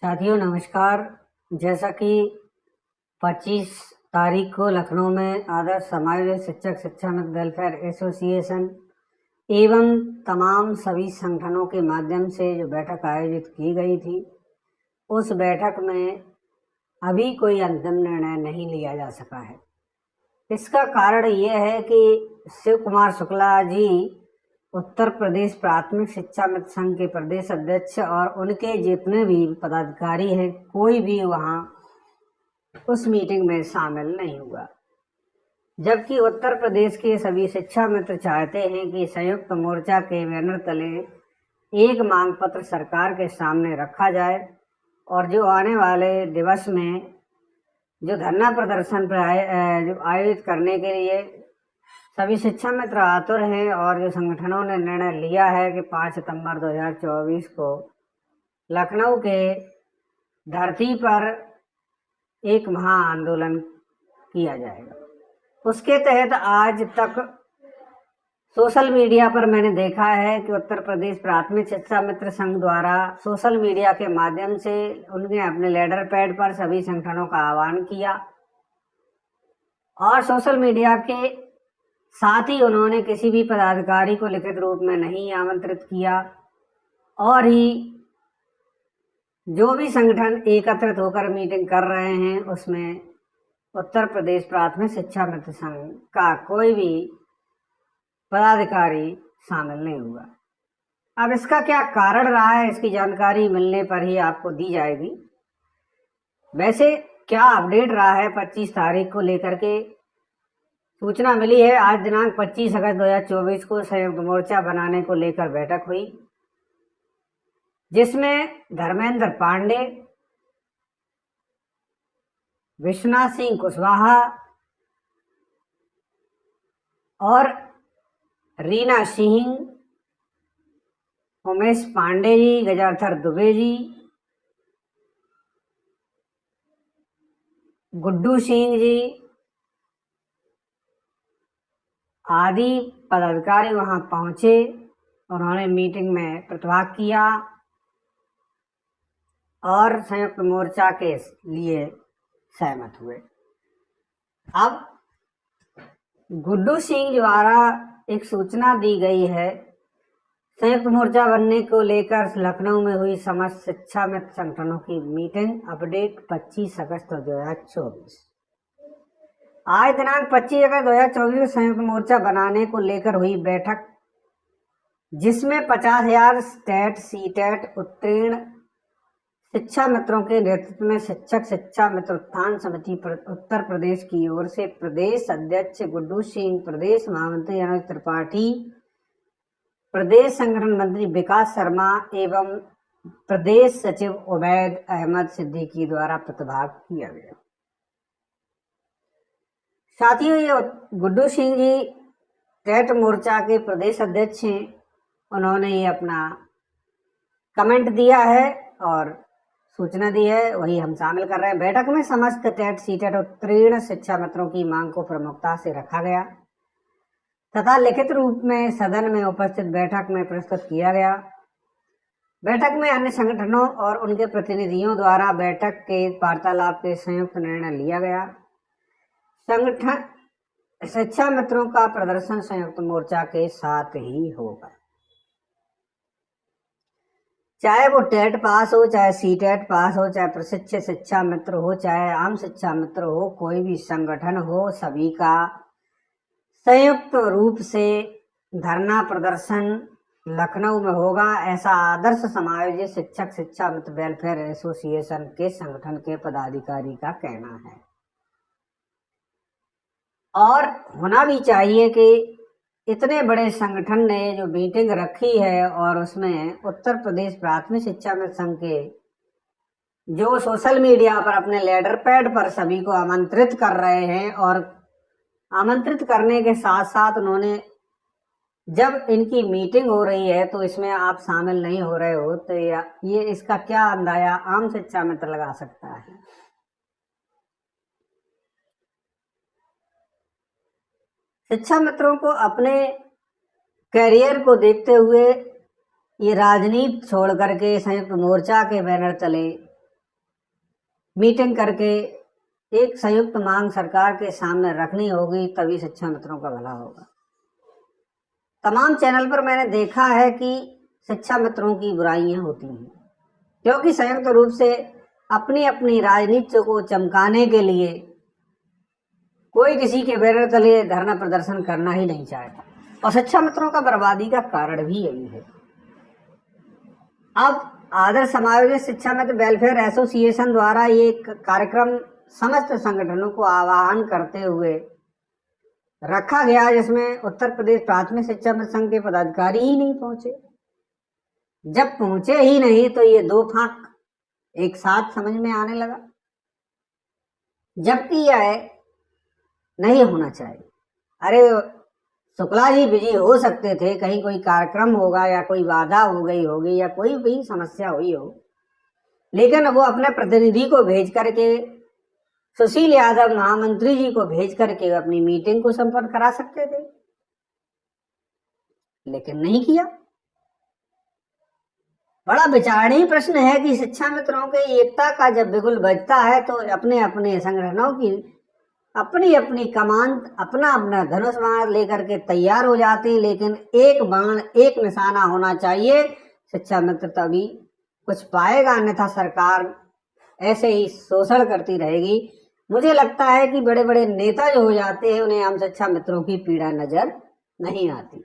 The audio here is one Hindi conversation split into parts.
साथियों नमस्कार। जैसा कि 25 तारीख को लखनऊ में आदर्श समायोजित शिक्षक शिक्षा मित्र वेलफेयर एसोसिएशन एवं तमाम सभी संगठनों के माध्यम से जो बैठक आयोजित की गई थी, उस बैठक में अभी कोई अंतिम निर्णय नहीं लिया जा सका है। इसका कारण ये है कि शिव कुमार शुक्ला जी उत्तर प्रदेश प्राथमिक शिक्षा मित्र संघ के प्रदेश अध्यक्ष और उनके जितने भी पदाधिकारी हैं, कोई भी वहां उस मीटिंग में शामिल नहीं हुआ। जबकि उत्तर प्रदेश के सभी शिक्षा मित्र चाहते हैं कि संयुक्त मोर्चा के बैनर तले एक मांग पत्र सरकार के सामने रखा जाए और जो आने वाले दिवस में जो धरना प्रदर्शन पर जो आयोजित करने के लिए सभी शिक्षा मित्र आतुर हैं और जो संगठनों ने निर्णय लिया है कि 5 सितंबर 2024 को लखनऊ के धरती पर एक महा आंदोलन किया जाएगा। उसके तहत आज तक सोशल मीडिया पर मैंने देखा है कि उत्तर प्रदेश प्राथमिक शिक्षा मित्र संघ द्वारा सोशल मीडिया के माध्यम से उनने अपने लेटर पैड पर सभी संगठनों का आह्वान किया और सोशल मीडिया के साथ ही उन्होंने किसी भी पदाधिकारी को लिखित रूप में नहीं आमंत्रित किया और ही जो भी संगठन एकत्रित होकर मीटिंग कर रहे हैं उसमें उत्तर प्रदेश प्राथमिक शिक्षा मित्र संघ का कोई भी पदाधिकारी शामिल नहीं हुआ। अब इसका क्या कारण रहा है, इसकी जानकारी मिलने पर ही आपको दी जाएगी। वैसे क्या अपडेट रहा है 25 तारीख को लेकर के सूचना मिली है। आज दिनांक 25 अगस्त 2024 को संयुक्त मोर्चा बनाने को लेकर बैठक हुई, जिसमें धर्मेंद्र पांडे, विश्वनाथ सिंह कुशवाहा और रीना सिंह, उमेश पांडे जी, गजाधर दुबे जी, गुड्डू सिंह जी आदि पदाधिकारी वहां पहुंचे। उन्होंने मीटिंग में प्रतिभाग किया और संयुक्त मोर्चा के लिए सहमत हुए। अब गुड्डू सिंह द्वारा एक सूचना दी गई है संयुक्त मोर्चा बनने को लेकर लखनऊ में हुई समस्त शिक्षा मित्र संगठनों की मीटिंग अपडेट 25 अगस्त 2024। आज दिनांक 25 अगस्त 2024 को संयुक्त मोर्चा बनाने को लेकर हुई बैठक, जिसमें 50,000 स्टेट सीटेट उत्तीर्ण शिक्षा मित्रों के नेतृत्व में शिक्षक शिक्षा मित्र उत्थान समिति उत्तर प्रदेश की ओर से प्रदेश अध्यक्ष गुड्डू सिंह, प्रदेश महामंत्री अनुज त्रिपाठी, प्रदेश संगठन मंत्री विकास शर्मा एवं प्रदेश सचिव उबैद अहमद सिद्दीकी द्वारा प्रतिभाग किया गया। साथियों, ये गुड्डू सिंह जी टेट मोर्चा के प्रदेश अध्यक्ष हैं। उन्होंने ये अपना कमेंट दिया है और सूचना दी है, वही हम शामिल कर रहे हैं। बैठक में समस्त टेट सीटेट उत्तीर्ण शिक्षा मित्रों की मांग को प्रमुखता से रखा गया तथा लिखित रूप में सदन में उपस्थित बैठक में प्रस्तुत किया गया। बैठक में अन्य संगठनों और उनके प्रतिनिधियों द्वारा बैठक के वार्तालाप के संयुक्त निर्णय लिया गया। संगठन शिक्षा मित्रों का प्रदर्शन संयुक्त मोर्चा के साथ ही होगा, चाहे वो टेट पास हो, चाहे सीटेट पास हो, चाहे प्रशिक्षित शिक्षा मित्र हो, चाहे आम शिक्षा मित्र हो, कोई भी संगठन हो, सभी का संयुक्त रूप से धरना प्रदर्शन लखनऊ में होगा, ऐसा आदर्श समायोजित शिक्षक शिक्षा मित्र वेलफेयर एसोसिएशन के संगठन के पदाधिकारी का कहना है। और होना भी चाहिए कि इतने बड़े संगठन ने जो मीटिंग रखी है और उसमें उत्तर प्रदेश प्राथमिक शिक्षा मित्र संघ के जो सोशल मीडिया पर अपने लेटर पैड पर सभी को आमंत्रित कर रहे हैं और आमंत्रित करने के साथ साथ उन्होंने जब इनकी मीटिंग हो रही है तो इसमें आप शामिल नहीं हो रहे हो, तो ये इसका क्या अंदाजा आम शिक्षा मित्र लगा सकता है। शिक्षा मित्रों को अपने करियर को देखते हुए ये राजनीति छोड़ करके संयुक्त मोर्चा के बैनर तले मीटिंग करके एक संयुक्त मांग सरकार के सामने रखनी होगी, तभी शिक्षा मित्रों का भला होगा। तमाम चैनल पर मैंने देखा है कि शिक्षा मित्रों की बुराइयां होती हैं, क्योंकि संयुक्त रूप से अपनी अपनी राजनीति को चमकाने के लिए कोई किसी के बैनर तले धरना प्रदर्शन करना ही नहीं चाहता, और शिक्षा मित्रों का बर्बादी का कारण भी यही है। अब आदर्श समायोजित शिक्षा मित्र वेलफेयर एसोसिएशन द्वारा ये कार्यक्रम समस्त संगठनों को आह्वान करते हुए रखा गया, जिसमें उत्तर प्रदेश प्राथमिक शिक्षा मित्र संघ के पदाधिकारी ही नहीं पहुंचे। जब पहुंचे ही नहीं तो ये दो फाक एक साथ समझ में आने लगा, जबकि यह नहीं होना चाहिए। अरे शुक्ला जी बिजी हो सकते थे, कहीं कोई कार्यक्रम होगा या कोई बाधा हो गई होगी या कोई भी समस्या हुई हो, लेकिन वो अपने प्रतिनिधि को भेज करके, सुशील यादव महामंत्री जी को भेज करके अपनी मीटिंग को संपन्न करा सकते थे, लेकिन नहीं किया। बड़ा विचारणीय प्रश्न है कि शिक्षा मित्रों के एकता का जब बिगुल बजता है तो अपने अपने संगठनों की अपनी अपनी कमान, अपना अपना धनुष बाण लेकर के तैयार हो जाते हैं, लेकिन एक बाण एक निशाना होना चाहिए। शिक्षा मित्र तभी कुछ पाएगा, अन्यथा सरकार ऐसे ही शोषण करती रहेगी। मुझे लगता है कि बड़े बड़े नेता जो हो जाते हैं उन्हें हम शिक्षा मित्रों की पीड़ा नजर नहीं आती।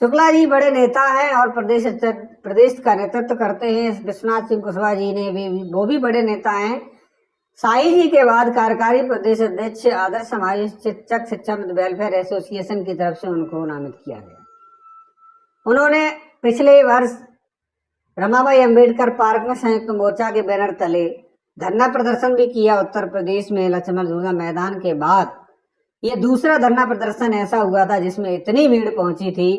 शुक्ला जी बड़े नेता हैं और प्रदेश का नेतृत्व करते हैं। विश्वनाथ सिंह कुशवाहा जी ने भी, वो भी बड़े नेता हैं। साई जी के बाद कार्यकारी प्रदेश अध्यक्ष आदर्श समायोजित शिक्षक शिक्षा मित्र वेलफेयर एसोसिएशन की तरफ से उनको नामित किया गया। उन्होंने पिछले वर्ष रमाबाई अंबेडकर पार्क में संयुक्त मोर्चा के बैनर तले धरना प्रदर्शन भी किया। उत्तर प्रदेश में लक्ष्मण झूला मैदान के बाद ये दूसरा धरना प्रदर्शन ऐसा हुआ था जिसमें इतनी भीड़ पहुंची थी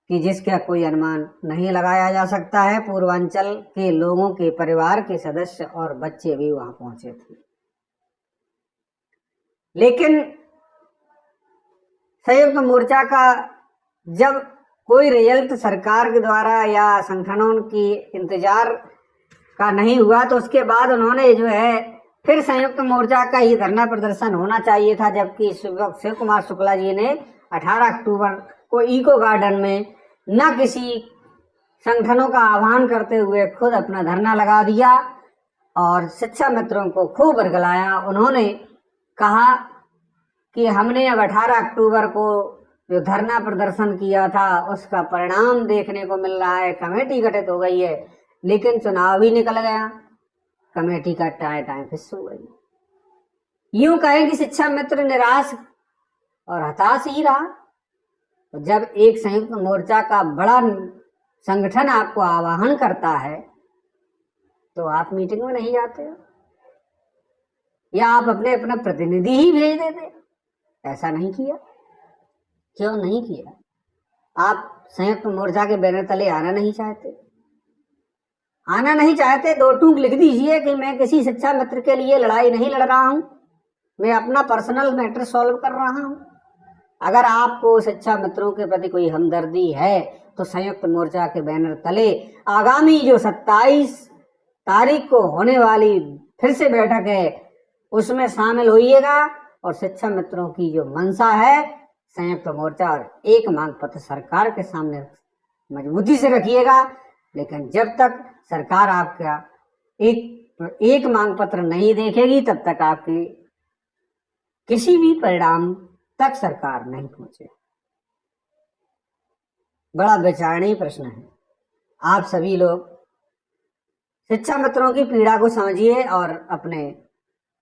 कि जिसका कोई अनुमान नहीं लगाया जा सकता है। पूर्वांचल के लोगों के परिवार के सदस्य और बच्चे भी वहां पहुंचे थे, लेकिन संयुक्त मोर्चा का जब कोई रिजल्ट सरकार के द्वारा या संगठनों की इंतजार का नहीं हुआ तो उसके बाद उन्होंने जो है फिर संयुक्त मोर्चा का ही धरना प्रदर्शन होना चाहिए था, जबकि शिव कुमार शुक्ला जी ने 18 अक्टूबर को इको गार्डन में न किसी संगठनों का आह्वान करते हुए खुद अपना धरना लगा दिया और शिक्षा मित्रों को खूब बरगलाया। उन्होंने कहा कि हमने अब 18 अक्टूबर को जो धरना प्रदर्शन किया था उसका परिणाम देखने को मिल रहा है, कमेटी गठित हो गई है, लेकिन चुनाव भी निकल गया, कमेटी का टाइम फिक्स हो गई। यूं कहें कि शिक्षा मित्र निराश और हताश ही रहा। तो जब एक संयुक्त मोर्चा का बड़ा संगठन आपको आह्वान करता है तो आप मीटिंग में नहीं जाते हो, या आप अपने अपना प्रतिनिधि ही भेज देते। ऐसा नहीं किया। क्यों नहीं किया? आप संयुक्त मोर्चा के बैनर तले आना नहीं चाहते? आना नहीं चाहते, दो टूक लिख दीजिए कि मैं किसी शिक्षा मित्र के लिए लड़ाई नहीं लड़ रहा हूं, मैं अपना पर्सनल मैटर सॉल्व कर रहा हूं। अगर आपको शिक्षा मित्रों के प्रति कोई हमदर्दी है तो संयुक्त मोर्चा के बैनर तले आगामी जो 27 तारीख को होने वाली फिर से बैठक है उसमें शामिल होइएगा और शिक्षा मित्रों की जो मंशा है संयुक्त मोर्चा और एक मांग पत्र सरकार के सामने मजबूती से रखिएगा। लेकिन जब तक सरकार आपका एक मांग पत्र नहीं देखेगी तब तक आपकी किसी भी परिणाम तक सरकार नहीं पहुंचे। बड़ा विचारणीय प्रश्न है। आप सभी लोग शिक्षा मित्रों की पीड़ा को समझिए और अपने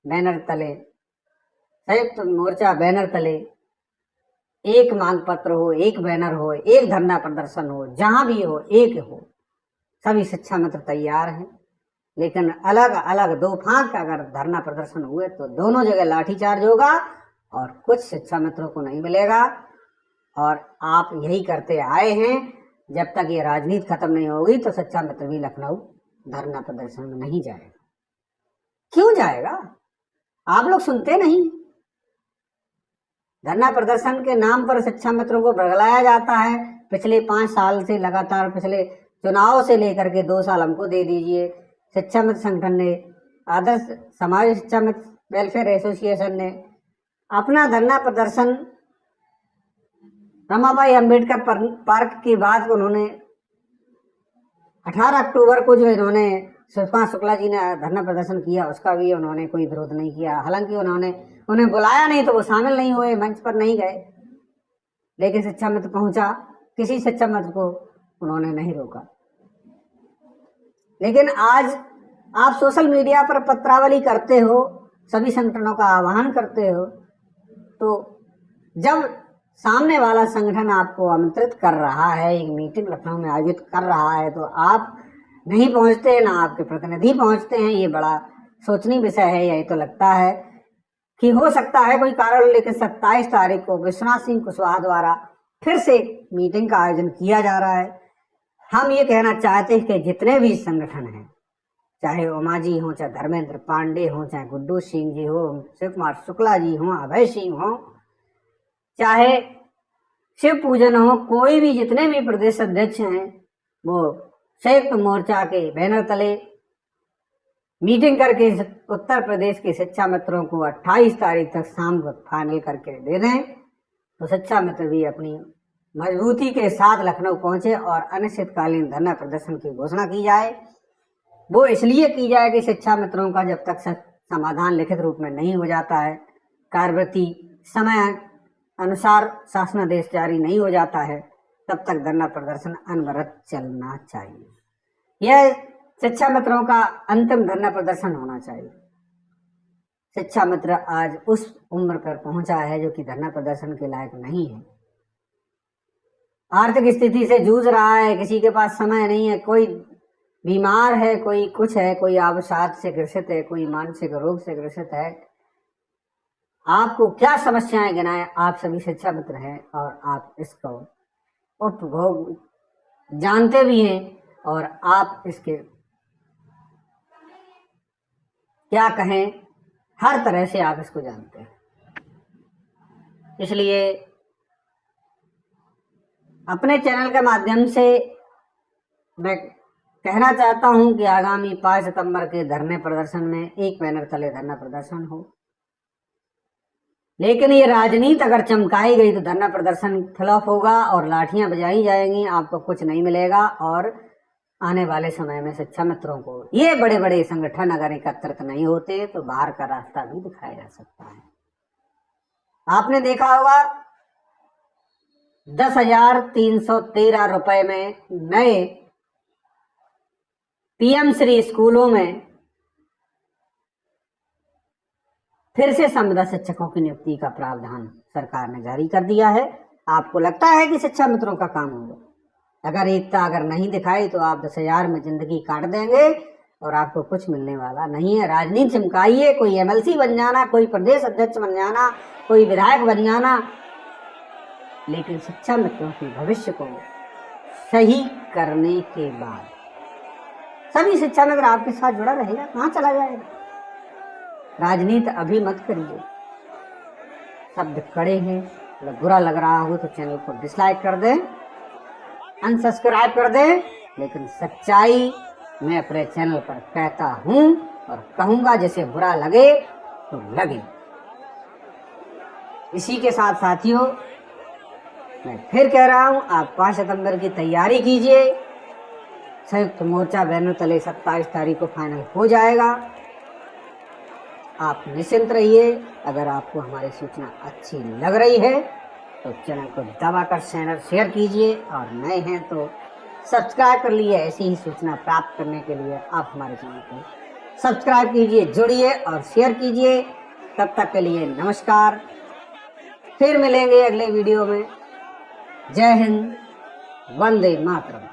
बैनर तले, संयुक्त मोर्चा बैनर तले एक मांग पत्र हो, एक बैनर हो, एक धरना प्रदर्शन हो, जहां भी हो एक हो, सभी शिक्षा मित्र तैयार हैं। लेकिन अलग अलग दो फांक अगर धरना प्रदर्शन हुए तो दोनों जगह लाठीचार्ज होगा और कुछ शिक्षा मित्रों को नहीं मिलेगा। और आप यही करते आए हैं, जब तक ये राजनीति खत्म नहीं होगी तो शिक्षा मित्र भी लखनऊ धरना प्रदर्शन में नहीं जाएगा। क्यों जाएगा? आप लोग सुनते नहीं। धरना प्रदर्शन के नाम पर शिक्षा मित्रों को बरगलाया जाता है। पिछले 5 साल से लगातार, पिछले चुनाव से लेकर के 2 साल हमको दे दीजिए, शिक्षा मित्र संगठन ने, आदर्श समाज शिक्षा मित्र वेलफेयर एसोसिएशन ने अपना धरना प्रदर्शन रमाबाई अंबेडकर पार्क की बात उन्होंने 18 अक्टूबर को जो इन्होंने सुषमा शुक्ला जी ने धरना प्रदर्शन किया, उसका भी उन्होंने कोई विरोध नहीं किया। हालांकि उन्हें बुलाया नहीं तो वो शामिल नहीं हुए, मंच पर नहीं गए, लेकिन शिक्षा मित्र पहुंचा, किसी शिक्षा मित्र को उन्होंने नहीं रोका। लेकिन आज आप सोशल मीडिया पर पत्रावली करते हो, सभी संगठनों का आह्वान करते हो, तो जब सामने वाला संगठन आपको आमंत्रित कर रहा है, एक मीटिंग लखनऊ में आयोजित कर रहा है, तो आप नहीं पहुंचते, ना आपके प्रतिनिधि पहुंचते हैं। ये बड़ा सोचनीय विषय है। यही तो लगता है कि हो सकता है कोई कारण, लेकिन 27 तारीख को विश्वनाथ सिंह कुशवाहा द्वारा फिर से मीटिंग का आयोजन किया जा रहा है। हम ये कहना चाहते हैं कि जितने भी संगठन हैं, चाहे उमा जी हो, चाहे धर्मेंद्र पांडे हो, चाहे गुड्डू सिंह जी हो, शिव कुमार शुक्ला जी हो, अभय सिंह हो, चाहे शिव पूजन हो, कोई भी जितने भी प्रदेश अध्यक्ष हैं, वो संयुक्त मोर्चा के बैनर तले मीटिंग करके उत्तर प्रदेश के शिक्षा मित्रों को 28 तारीख तक शाम को फाइनल करके दे दें, तो शिक्षा मित्र भी अपनी मजबूती के साथ लखनऊ पहुंचे और अनिश्चितकालीन धरना प्रदर्शन की घोषणा की जाए। वो इसलिए की जाए कि शिक्षा मित्रों का जब तक समाधान लिखित रूप में नहीं हो जाता है, कार्यवृत्ति समय अनुसार शासनादेश जारी नहीं हो जाता है, तब तक धरना प्रदर्शन अनवरत चलना चाहिए। यह शिक्षा मित्रों का अंतिम धरना प्रदर्शन होना चाहिए। शिक्षा मित्र आज उस उम्र पर पहुंचा है जो कि धरना प्रदर्शन के लायक नहीं है। आर्थिक स्थिति से जूझ रहा है, किसी के पास समय नहीं है, कोई बीमार है, कोई कुछ है, कोई अवसाद से ग्रसित है, कोई मानसिक रोग से ग्रसित है। आपको क्या समस्याएं गिनाएं, आप सभी शिक्षा मित्र हैं और आप इसको उपभोग जानते भी हैं और आप इसके क्या कहें, हर तरह से आप इसको जानते हैं। इसलिए अपने चैनल के माध्यम से मैं कहना चाहता हूं कि आगामी 5 सितंबर के धरने प्रदर्शन में एक बैनर तले धरना प्रदर्शन हो, लेकिन ये राजनीति अगर चमकाई गई तो धरना प्रदर्शन फ्लॉप होगा और लाठियां बजाई जाएंगी, आपको कुछ नहीं मिलेगा। और आने वाले समय में शिक्षा मित्रों को ये बड़े बड़े संगठन अगर एकत्रित नहीं होते तो बाहर का रास्ता भी दिखाया जा सकता है। आपने देखा होगा 10,313 रुपए में नए पीएम श्री स्कूलों में फिर से संविदा शिक्षकों की नियुक्ति का प्रावधान सरकार ने जारी कर दिया है। आपको लगता है कि शिक्षा मित्रों का काम होगा? अगर एकता अगर नहीं दिखाई तो आप 10,000 में जिंदगी काट देंगे और आपको कुछ मिलने वाला नहीं है। राजनीति चमकाइए, कोई एमएलसी बन जाना, कोई प्रदेश अध्यक्ष बन जाना, कोई विधायक बन जाना, लेकिन शिक्षा मित्रों के भविष्य को सही करने के बाद सभी शिक्षा मित्र आपके साथ जुड़ा रहेगा, कहाँ चला जाएगा? राजनीति अभी मत करिए। शब्द कड़े हैं, अगर बुरा लग रहा हो तो चैनल को डिसलाइक कर दें, अनसब्सक्राइब कर दें, लेकिन सच्चाई मैं अपने चैनल पर कहता हूं और कहूंगा। जैसे बुरा लगे तो लगे। इसी के साथ साथियों मैं फिर कह रहा हूं, आप 5 सितंबर की तैयारी कीजिए। संयुक्त मोर्चा बैनर तले 27 तारीख को फाइनल हो जाएगा। आप निश्चिंत रहिए। अगर आपको हमारी सूचना अच्छी लग रही है तो चैनल को दबाकर चैनल शेयर कीजिए और नए हैं तो सब्सक्राइब कर लीजिए। ऐसी ही सूचना प्राप्त करने के लिए आप हमारे चैनल को सब्सक्राइब कीजिए, जुड़िए और शेयर कीजिए। तब तक के लिए नमस्कार, फिर मिलेंगे अगले वीडियो में। जय हिंद, वंदे मातरम।